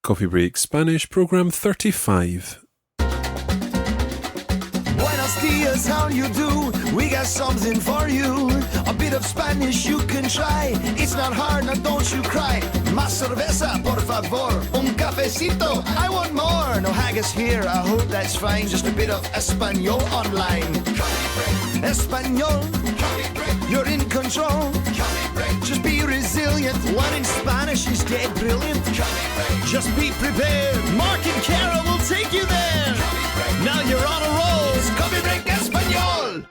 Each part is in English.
Coffee Break Spanish, Program 35. Buenos dias, how you do? We got something for you. A bit of Spanish you can try. It's not hard, now don't you cry. Más cerveza, por favor. Un cafecito, I want more. No haggis here, I hope that's fine. Just a bit of Espanol online. Espanol, you're in control. Just be resilient. One in Spanish is dead brilliant. Just be prepared. Mark and Kara will take you there. Now you're on a roll. It's Coffee Break Español.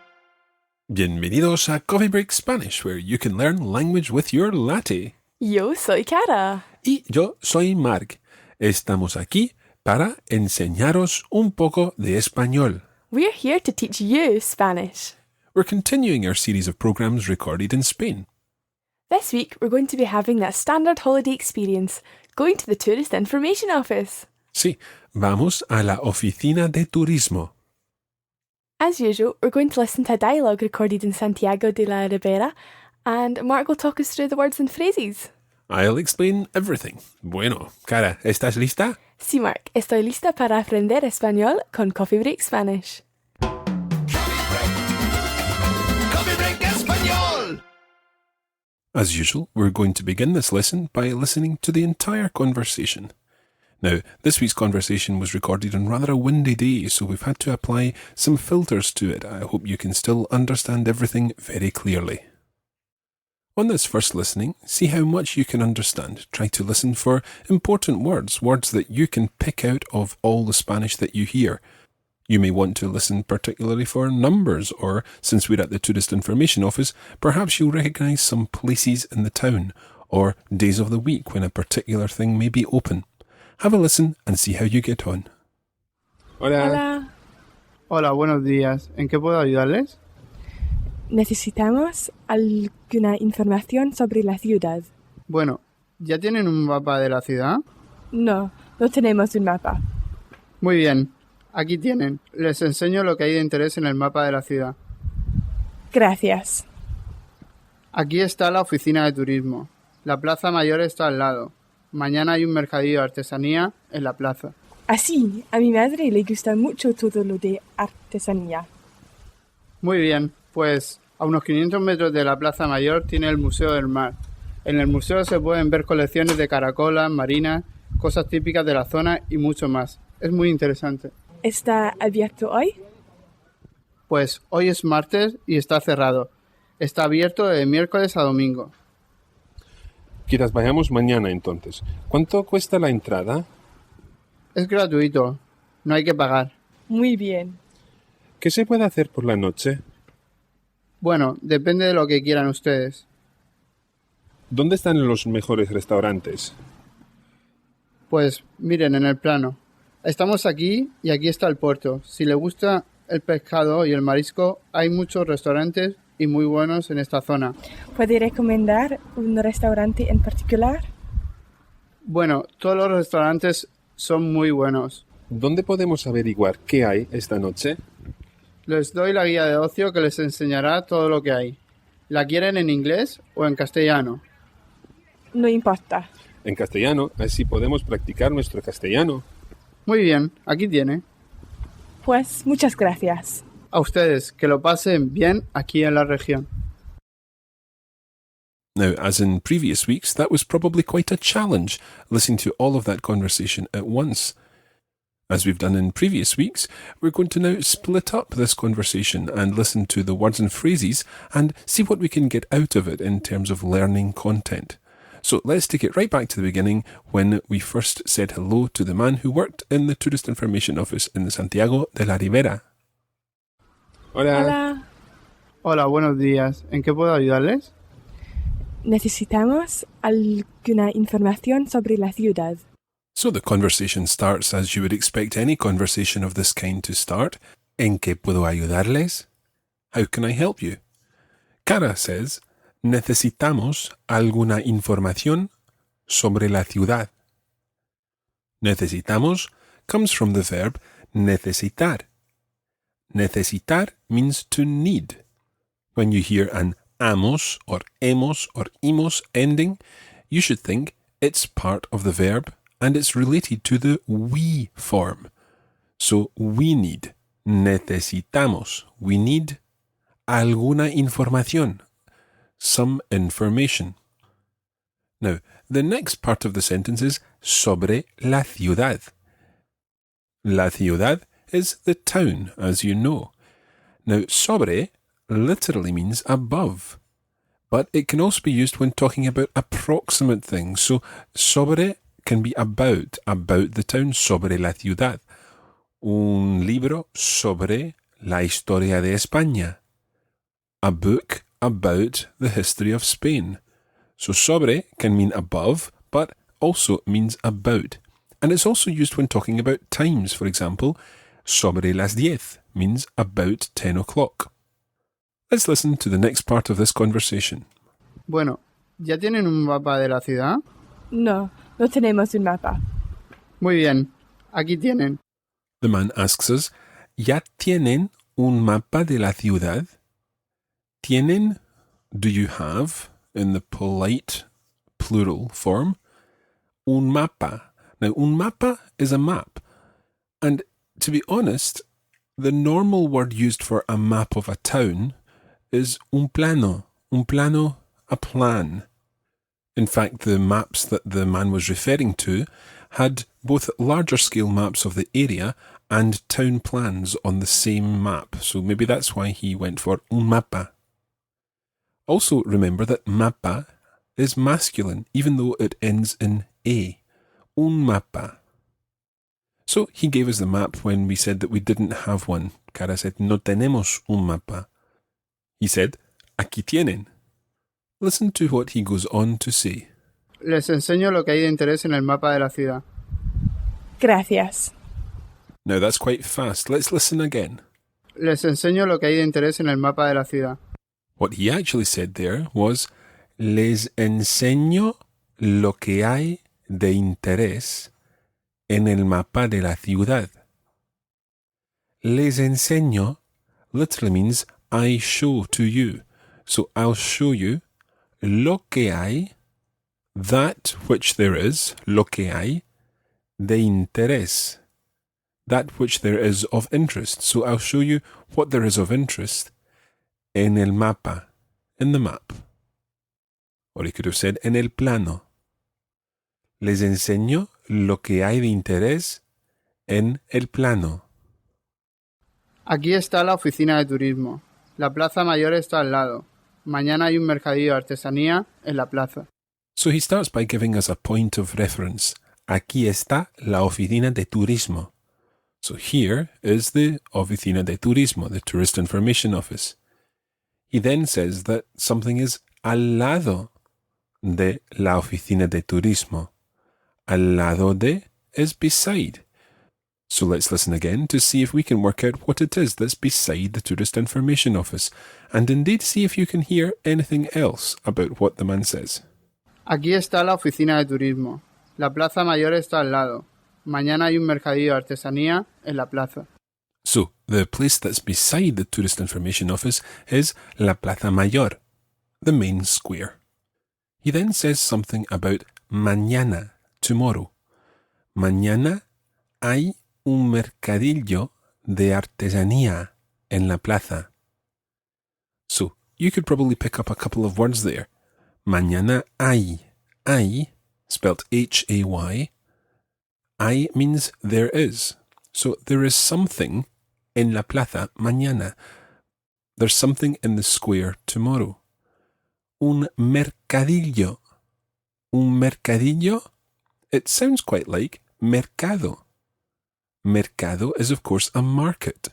Bienvenidos a Coffee Break Spanish, where you can learn language with your latte. Yo soy Kara. Y yo soy Mark. Estamos aquí para enseñaros un poco de español. We're here to teach you Spanish. We're continuing our series of programs recorded in Spain. This week, we're going to be having that standard holiday experience, going to the Tourist Information Office. Sí, vamos a la oficina de turismo. As usual, we're going to listen to a dialogue recorded in Santiago de la Ribera, and Mark will talk us through the words and phrases. I'll explain everything. Bueno, Cara, ¿estás lista? Sí, Mark, estoy lista para aprender español con Coffee Break Spanish. Coffee Break Español. As usual, we're going to begin this lesson by listening to the entire conversation. Now, this week's conversation was recorded on rather a windy day, so we've had to apply some filters to it. I hope you can still understand everything very clearly. On this first listening, see how much you can understand. Try to listen for important words, words that you can pick out of all the Spanish that you hear. You may want to listen particularly for numbers, or, since we're at the Tourist Information Office, perhaps you'll recognise some places in the town, or days of the week when a particular thing may be open. Have a listen and see how you get on. Hola. Hola. Hola, buenos días. ¿En qué puedo ayudarles? Necesitamos alguna información sobre la ciudad. Bueno, ¿ya tienen un mapa de la ciudad? No tenemos un mapa. Muy bien, aquí tienen. Les enseño lo que hay de interés en el mapa de la ciudad. Gracias. Aquí está la oficina de turismo. La plaza mayor está al lado. Mañana hay un mercadillo de artesanía en la plaza. Así, a mi madre le gusta mucho todo lo de artesanía. Muy bien, pues a unos 500 metros de la plaza mayor tiene el Museo del Mar. En el museo se pueden ver colecciones de caracolas, marinas, cosas típicas de la zona y mucho más. Es muy interesante. ¿Está abierto hoy? Pues hoy es martes y está cerrado. Está abierto de miércoles a domingo. Quizás vayamos mañana entonces. ¿Cuánto cuesta la entrada? Es gratuito, no hay que pagar. Muy bien. ¿Qué se puede hacer por la noche? Bueno, depende de lo que quieran ustedes. ¿Dónde están los mejores restaurantes? Pues miren en el plano. Estamos aquí y aquí está el puerto. Si le gusta el pescado y el marisco, hay muchos restaurantes y muy buenos en esta zona. ¿Puede recomendar un restaurante en particular? Bueno, todos los restaurantes son muy buenos. ¿Dónde podemos averiguar qué hay esta noche? Les doy la guía de ocio que les enseñará todo lo que hay. ¿La quieren en inglés o en castellano? No importa. En castellano, así podemos practicar nuestro castellano. Muy bien, aquí tiene. Pues muchas gracias. A ustedes, que lo pasen bien aquí en la región. Now, as in previous weeks, that was probably quite a challenge, listening to all of that conversation at once. As we've done in previous weeks, we're going to now split up this conversation and listen to the words and phrases and see what we can get out of it in terms of learning content. So let's take it right back to the beginning when we first said hello to the man who worked in the Tourist Information Office in Santiago de la Ribera. Hola. Hola. Hola, buenos días. ¿En qué puedo ayudarles? Necesitamos alguna información sobre la ciudad. So the conversation starts as you would expect any conversation of this kind to start. ¿En qué puedo ayudarles? How can I help you? Cara says, necesitamos alguna información sobre la ciudad. Necesitamos comes from the verb necesitar. Necesitar means to need. When you hear an amos or hemos or imos ending, you should think it's part of the verb and it's related to the we form. So we need, necesitamos, we need alguna información, some information. Now, the next part of the sentence is sobre la ciudad. La ciudad is the town, as you know. Now, sobre literally means above, but it can also be used when talking about approximate things. So, sobre can be about the town, sobre la ciudad. Un libro sobre la historia de España. A book about the history of Spain. So, sobre can mean above, but also means about. And it's also used when talking about times. For example, sobre las 10 means about 10 o'clock. Let's listen to the next part of this conversation. Bueno, ¿ya tienen un mapa de la ciudad? No, no tenemos un mapa. Muy bien, aquí tienen. The man asks us, ¿Ya tienen un mapa de la ciudad? Tienen, do you have, in the polite plural form? Un mapa. Now, un mapa is a map. And to be honest, the normal word used for a map of a town is un plano. Un plano, a plan. In fact, the maps that the man was referring to had both larger scale maps of the area and town plans on the same map. So maybe that's why he went for un mapa. Also remember that mapa is masculine, even though it ends in a. Un mapa. So he gave us the map when we said that we didn't have one. Cara said, no tenemos un mapa. He said, aquí tienen. Listen to what he goes on to say. Les enseño lo que hay de interés en el mapa de la ciudad. Gracias. Now that's quite fast. Let's listen again. Les enseño lo que hay de interés en el mapa de la ciudad. What he actually said there was, les enseño lo que hay de interés en el mapa de la ciudad. Les enseño literally means I show to you. So I'll show you lo que hay, that which there is, lo que hay, de interés, that which there is of interest. So I'll show you what there is of interest en el mapa, in the map. Or he could have said en el plano. Les enseño lo que hay de interés en el plano. Aquí está la oficina de turismo. La plaza mayor está al lado. Mañana hay un mercadillo de artesanía en la plaza. So he starts by giving us a point of reference. Aquí está la oficina de turismo. So here is the oficina de turismo, the tourist information office. He then says that something is al lado de la oficina de turismo. Al lado de is beside. So let's listen again to see if we can work out what it is that's beside the tourist information office, and indeed see if you can hear anything else about what the man says. Aquí está la oficina de turismo. La plaza mayor está al lado. Mañana hay un mercadillo de artesanía en la plaza. So, the place that's beside the tourist information office is La Plaza Mayor, the main square. He then says something about mañana, tomorrow. Mañana hay un mercadillo de artesanía en la plaza. So, you could probably pick up a couple of words there. Mañana hay. Hay, spelt H-A-Y. Hay means there is. So, there is something en la plaza mañana. There's something in the square tomorrow. Un mercadillo. Un mercadillo? It sounds quite like mercado. Mercado is, of course, a market.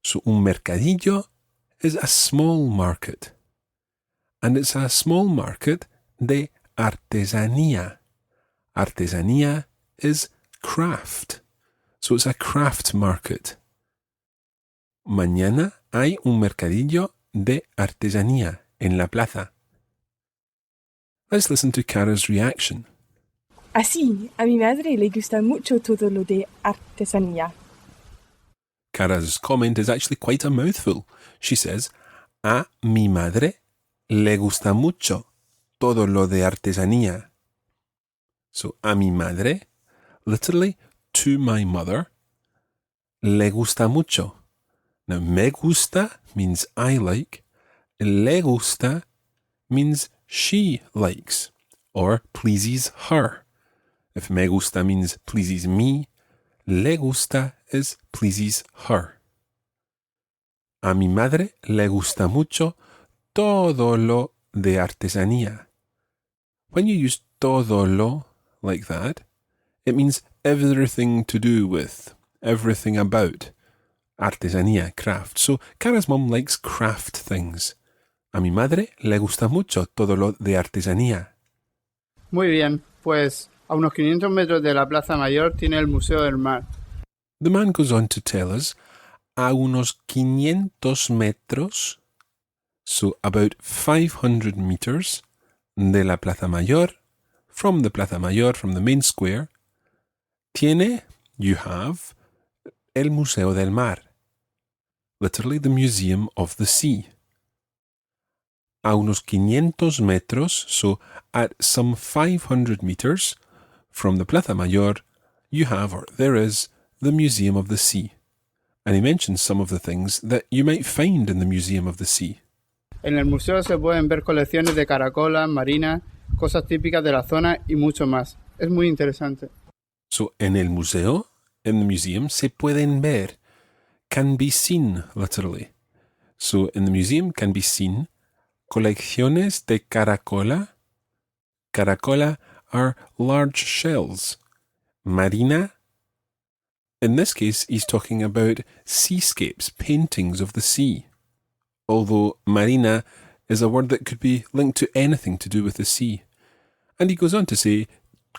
So, un mercadillo is a small market. And it's a small market de artesanía. Artesanía is craft. So, it's a craft market. Mañana hay un mercadillo de artesanía en la plaza. Let's listen to Cara's reaction. Así, a mi madre le gusta mucho todo lo de artesanía. Cara's comment is actually quite a mouthful. She says, a mi madre le gusta mucho todo lo de artesanía. So, a mi madre Literally, to my mother, le gusta mucho. Now, me gusta means I like. Le gusta means she likes or pleases her. If me gusta means pleases me, le gusta is pleases her. A mi madre le gusta mucho todo lo de artesanía. When you use todo lo like that, it means everything to do with, everything about artesanía, craft. So Cara's mom likes craft things. A mi madre le gusta mucho todo lo de artesanía. Muy bien, pues a unos 500 metros de la Plaza Mayor tiene el Museo del Mar. The man goes on to tell us, a unos 500 metros, so about 500 meters, de la Plaza Mayor, from the Plaza Mayor, from the main square, tiene, you have, el Museo del Mar, literally the Museum of the Sea. A unos 500 metros, so at some 500 meters, from the Plaza Mayor, you have, or there is, the Museum of the Sea. And he mentions some of the things that you might find in the Museum of the Sea. En el museo se pueden ver colecciones de caracolas, marinas, cosas típicas de la zona y mucho más. Es muy interesante. So, en el museo, in the museum, se pueden ver, can be seen, literally. So, in the museum can be seen colecciones de caracola. Caracola are large shells. Marina, in this case, he's talking about seascapes, paintings of the sea. Although marina is a word that could be linked to anything to do with the sea. And he goes on to say,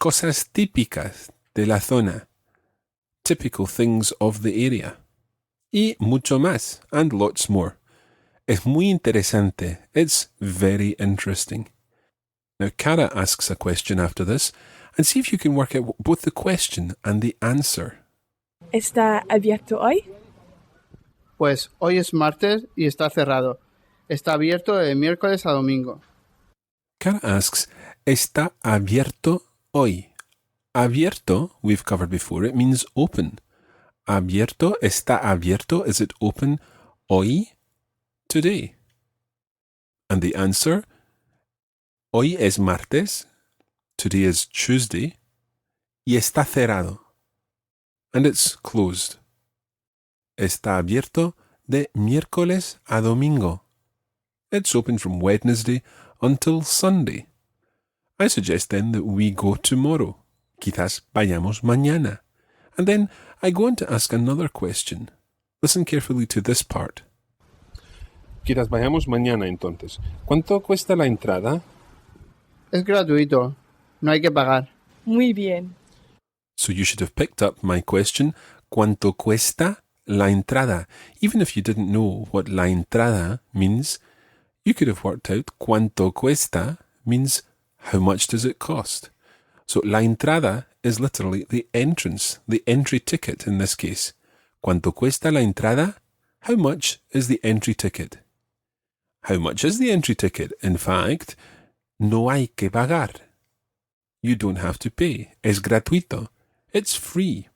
cosas típicas de la zona, typical things of the area. Y mucho más, and lots more. Es muy interesante. It's very interesting. Now, Cara asks a question after this, and see if you can work out both the question and the answer. ¿Está abierto hoy? Pues hoy es martes y está cerrado. Está abierto de miércoles a domingo. Cara asks, ¿está abierto hoy? Abierto, we've covered before, it means open. Abierto, está abierto, is it open hoy? Today. And the answer, hoy es martes, today is Tuesday, y está cerrado. And it's closed. Está abierto de miércoles a domingo. It's open from Wednesday until Sunday. I suggest then that we go tomorrow. Quizás vayamos mañana. And then I go on to ask another question. Listen carefully to this part. Quizás vayamos mañana entonces. ¿Cuánto cuesta la entrada? Es gratuito. No hay que pagar. Muy bien. So you should have picked up my question. ¿Cuánto cuesta la entrada? Even if you didn't know what la entrada means, you could have worked out cuánto cuesta means how much does it cost. So la entrada is literally the entrance, the entry ticket in this case. ¿Cuánto cuesta la entrada? How much is the entry ticket? How much is the entry ticket? In fact, no hay que pagar. You don't have to pay. Es gratuito. It's free.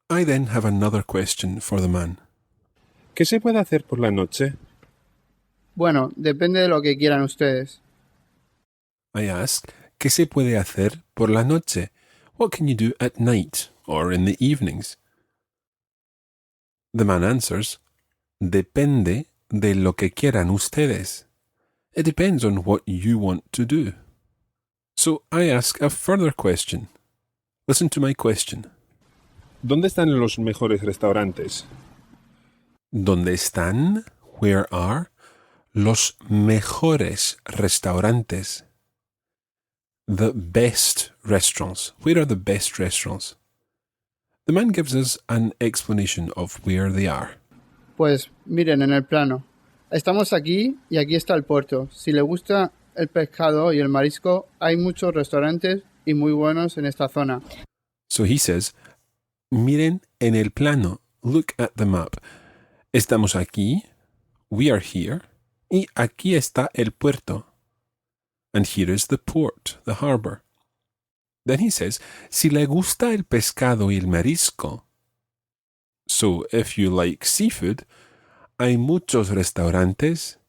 I then have another question for the man. ¿Qué se puede hacer por la noche? Bueno, depende de lo que quieran ustedes. I ask, ¿qué se puede hacer por la noche? What can you do at night or in the evenings? The man answers, depende de lo que quieran ustedes. It depends on what you want to do. So I ask a further question. Listen to my question. ¿Dónde están los mejores restaurantes? ¿Dónde están? Where are? Los mejores restaurantes. The best restaurants. Where are the best restaurants? The man gives us an explanation of where they are. Pues miren en el plano. Estamos aquí y aquí está el puerto. Si le gusta el pescado y el marisco, hay muchos restaurantes y muy buenos en esta zona. So he says, miren en el plano. Look at the map. Estamos aquí. We are here. Y aquí está el puerto. And here is the port, the harbor. Then he says, si le gusta el pescado y el marisco. So, if you like seafood, hay muchos restaurantes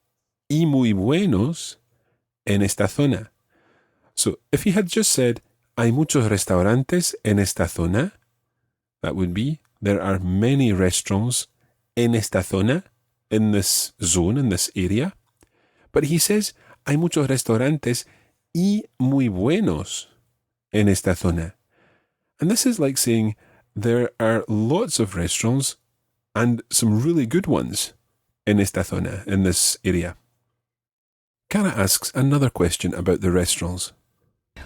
y muy buenos en esta zona. So, if he had just said, hay muchos restaurantes en esta zona, that would be, there are many restaurants en esta zona, in this zone, in this area. But he says, hay muchos restaurantes y muy buenos en esta zona. And this is like saying, there are lots of restaurants and some really good ones in esta zona, in this area. Cara asks another question about the restaurants.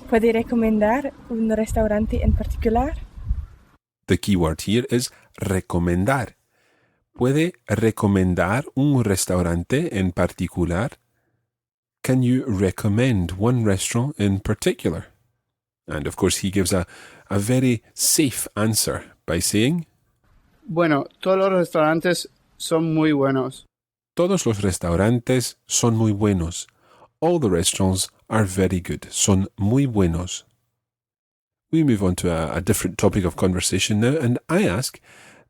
¿Puede recomendar un restaurante en particular? The key word here is recomendar. ¿Puede recomendar un restaurante en particular? Can you recommend one restaurant in particular? And of course he gives a very safe answer by saying, Bueno, todos los restaurantes son muy buenos. todos los restaurantes son muy buenos. All the restaurants are very good. Son muy buenos. We move on to a different topic of conversation now, and I ask,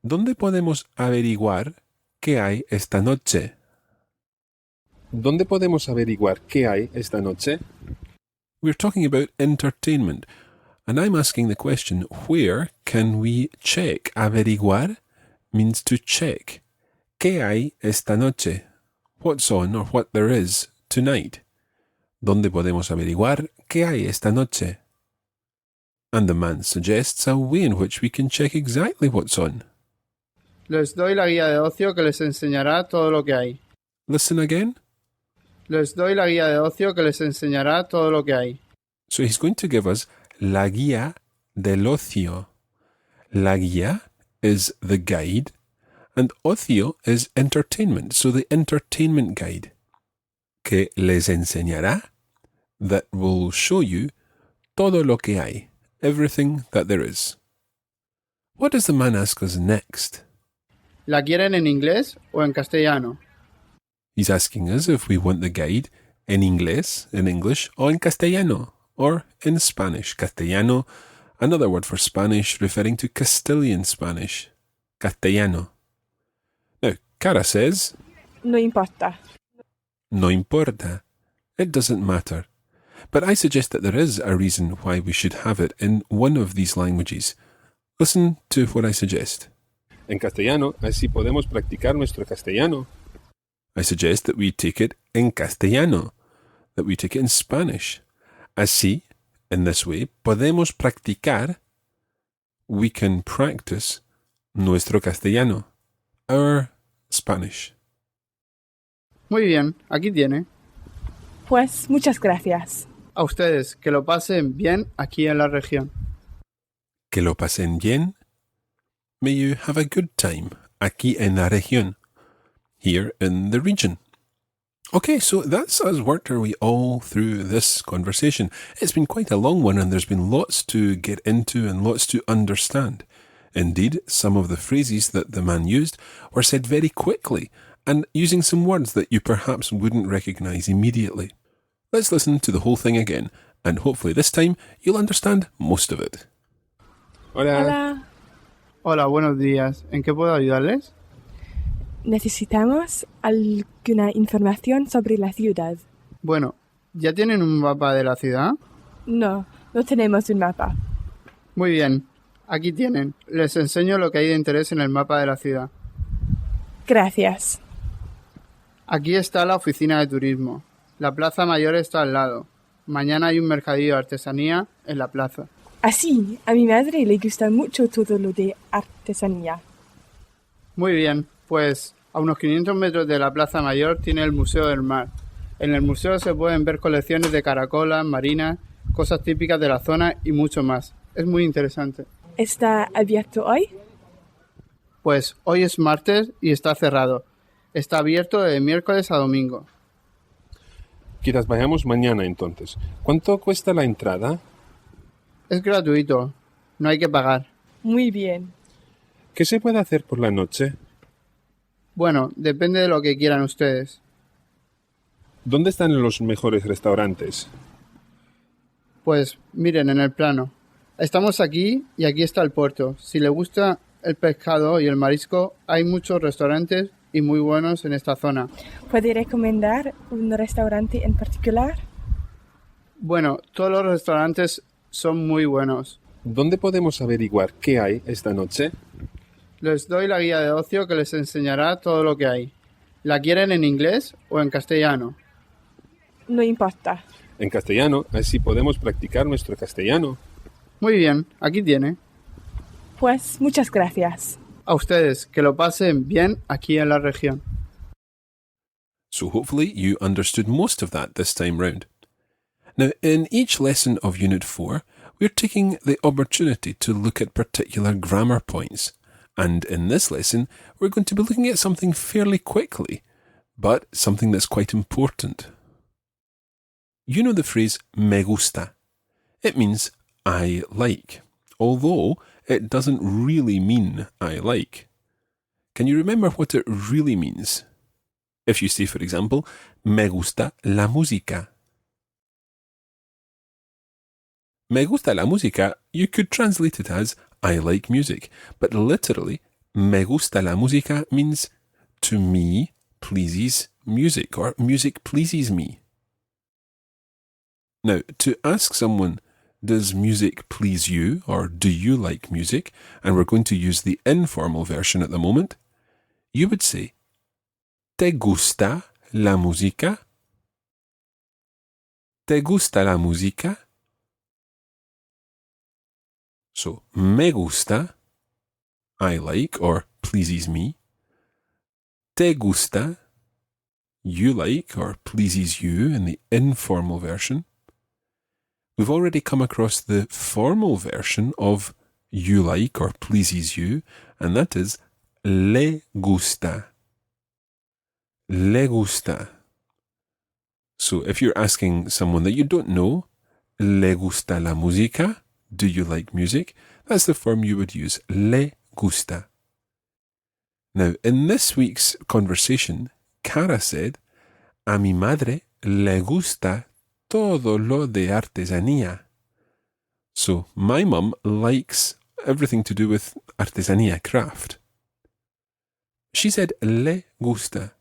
¿dónde podemos averiguar qué hay esta noche? ¿Dónde podemos averiguar qué hay esta noche? We're talking about entertainment, and I'm asking the question, where can we check? Averiguar means to check. ¿Qué hay esta noche? What's on or what there is tonight? ¿Dónde podemos averiguar qué hay esta noche? And the man suggests a way in which we can check exactly what's on. Les doy la guía de ocio que les enseñará todo lo que hay. Listen again. Les doy la guía de ocio que les enseñará todo lo que hay. So he's going to give us la guía del ocio. La guía is the guide, and ocio is entertainment, so the entertainment guide. Que les enseñará, that will show you todo lo que hay, everything that there is. What does the man ask us next? ¿La quieren en inglés o en castellano? He's asking us if we want the guide in inglés, in English, or in castellano, or in Spanish. Castellano, another word for Spanish referring to Castilian Spanish. Castellano. Now, Cara says, No importa. no importa. It doesn't matter. But I suggest that there is a reason why we should have it in one of these languages. Listen to what I suggest. En castellano, así podemos practicar nuestro castellano. I suggest that we take it en castellano, that we take it in Spanish. Así, in this way, podemos practicar, we can practice nuestro castellano, our Spanish. Muy bien, aquí tiene. Pues muchas gracias. A ustedes, que lo pasen bien aquí en la región. Que lo pasen bien. May you have a good time aquí en la región, here in the region. Okay, so that's us worked our way all through this conversation. It's been quite a long one and there's been lots to get into and lots to understand. Indeed, some of the phrases that the man used were said very quickly and using some words that you perhaps wouldn't recognize immediately. Let's listen to the whole thing again, and hopefully this time you'll understand most of it. Hola. Hola. Hola, buenos días. ¿En qué puedo ayudarles? Necesitamos alguna información sobre la ciudad. Bueno, ¿ya tienen un mapa de la ciudad? No, no tenemos un mapa. Muy bien, aquí tienen. Les enseño lo que hay de interés en el mapa de la ciudad. Gracias. Aquí está la oficina de turismo. La plaza mayor está al lado. Mañana hay un mercadillo de artesanía en la plaza. Así, a mi madre le gusta mucho todo lo de artesanía. Muy bien, pues a unos 500 metros de la plaza mayor tiene el Museo del Mar. En el museo se pueden ver colecciones de caracolas, marinas, cosas típicas de la zona y mucho más. Es muy interesante. ¿Está abierto hoy? Pues hoy es martes y está cerrado. Está abierto de miércoles a domingo. Quizás vayamos mañana entonces. ¿Cuánto cuesta la entrada? Es gratuito, no hay que pagar. Muy bien. ¿Qué se puede hacer por la noche? Bueno, depende de lo que quieran ustedes. ¿Dónde están los mejores restaurantes? Pues miren en el plano. Estamos aquí y aquí está el puerto. Si le gusta el pescado y el marisco, hay muchos restaurantes y muy buenos en esta zona. ¿Puede recomendar un restaurante en particular? Bueno, todos los restaurantes son muy buenos. ¿Dónde podemos averiguar qué hay esta noche? Les doy la guía de ocio que les enseñará todo lo que hay. ¿La quieren en inglés o en castellano? No importa. En castellano, así podemos practicar nuestro castellano. Muy bien, aquí tiene. Pues muchas gracias. A ustedes, que lo pasen bien aquí en la región. So hopefully you understood most of that this time round. Now, in each lesson of Unit 4, we're taking the opportunity to look at particular grammar points. And in this lesson, we're going to be looking at something fairly quickly, but something that's quite important. You know the phrase me gusta. It means I like, although it doesn't really mean I like. Can you remember what it really means? If you say, for example, me gusta la música. Me gusta la música, you could translate it as I like music, but literally, me gusta la música means to me pleases music, or music pleases me. Now, to ask someone, does music please you, or do you like music, and we're going to use the informal version at the moment, you would say, ¿Te gusta la música? ¿Te gusta la música? So, me gusta, I like or pleases me. Te gusta, you like or pleases you in the informal version. We've already come across the formal version of you like or pleases you, and that is le gusta. Le gusta. So if you're asking someone that you don't know, le gusta la música? Do you like music? That's the form you would use, le gusta. Now, in this week's conversation, Cara said, a mi madre le gusta todo lo de artesanía. So, my mum likes everything to do with artesanía, craft. She said le gusta.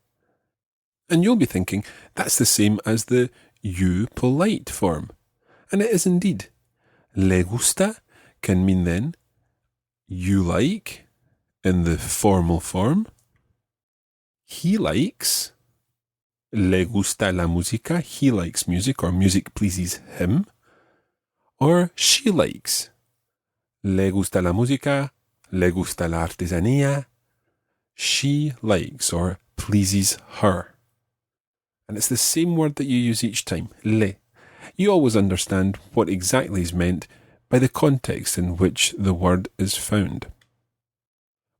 And you'll be thinking, that's the same as the you polite form. And it is indeed. Le gusta can mean then you like in the formal form. He likes. Le gusta la música. He likes music or music pleases him. Or she likes. Le gusta la música. Le gusta la artesanía. She likes or pleases her. And it's the same word that you use each time, le. You always understand what exactly is meant by the context in which the word is found.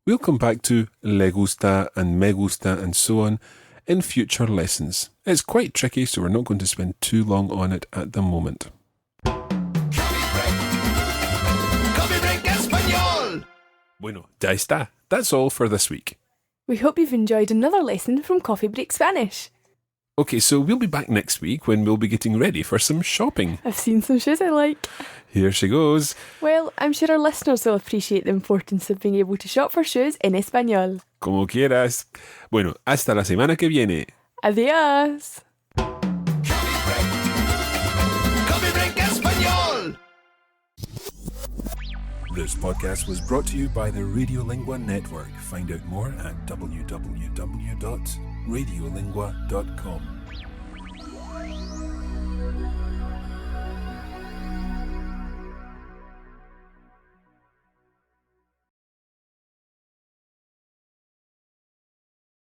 We'll come back to le gusta and me gusta and so on in future lessons. It's quite tricky, so we're not going to spend too long on it at the moment. Coffee break español. Bueno, ya está. That's all for this week. We hope you've enjoyed another lesson from Coffee Break Spanish. Okay, so we'll be back next week when we'll be getting ready for some shopping. I've seen some shoes I like. Here she goes. Well, I'm sure our listeners will appreciate the importance of being able to shop for shoes in español. Como quieras. Bueno, hasta la semana que viene. Adiós. Coffee break español. This podcast was brought to you by the Radiolingua Network. Find out more at www.radiolingua.com.